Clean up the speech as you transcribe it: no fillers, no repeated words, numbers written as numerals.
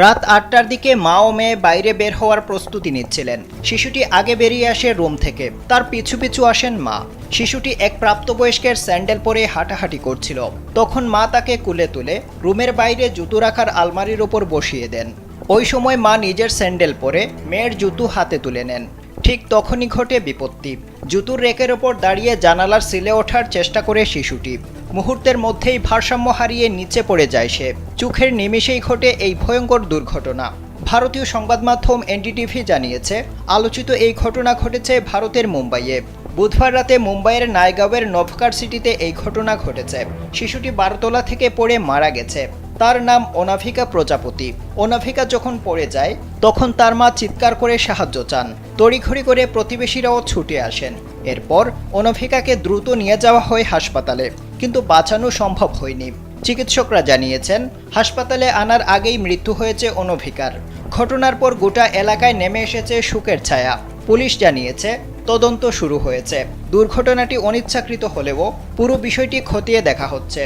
রাত ৮টার দিকে মা ও মেয়ে বাইরে বের হওয়ার প্রস্তুতি নিচ্ছিলেন। শিশুটি আগে বেরিয়ে আসে রুম থেকে, তার পিছু পিছু আসেন মা। শিশুটি এক প্রাপ্তবয়স্কের স্যান্ডেল পরে হাঁটাহাঁটি করছিল। তখন মা তাকে কুলে তুলে রুমের বাইরে জুতো রাখার আলমারির ওপর বসিয়ে দেন। ওই সময় মা নিজের স্যান্ডেল পরে মেয়ের জুতো হাতে তুলে নেন। ঠিক তখনই ঘটে বিপত্তি। জুতোর রেকের ওপর দাঁড়িয়ে জানালার সিলে ওঠার চেষ্টা করে শিশুটি। মুহূর্তের মধ্যেই ভারসাম্য হারিয়ে নিচে পড়ে যায় সে। চোখের নিমেষেই ঘটে এই ভয়ঙ্কর দুর্ঘটনা। ভারতীয় সংবাদ মাধ্যম এনডিটিভি জানিয়েছে, আলোচিত এই ঘটনা ঘটেছে ভারতের মুম্বাইয়ে। বুধবার রাতে মুম্বাইয়ের নায়গাঁওয়ের নভকার সিটিতে এই ঘটনা ঘটেছে। শিশুটি 12 তলা থেকে পড়ে মারা গেছে। তার নাম অনাভিকা প্রজাপতি। অনাভিকা যখন পড়ে যায় তখন তার মা চিৎকার করে সাহায্য চান। তড়িঘড়ি করে প্রতিবেশীরাও ছুটে আসেন। এরপর অনাভিকাকে দ্রুত নিয়ে যাওয়া হয় হাসপাতালে, কিন্তু বাঁচানো সম্ভব হয়নি। চিকিৎসকরা জানিয়েছেন, হাসপাতালে আনার আগেই মৃত্যু হয়েছে অনাভিকার। ঘটনার পর গোটা এলাকায় নেমে এসেছে শোকের ছায়া। পুলিশ জানিয়েছে, তদন্ত শুরু হয়েছে। দুর্ঘটনাটি অনিচ্ছাকৃত হলেও পুরো বিষয়টি খতিয়ে দেখা হচ্ছে।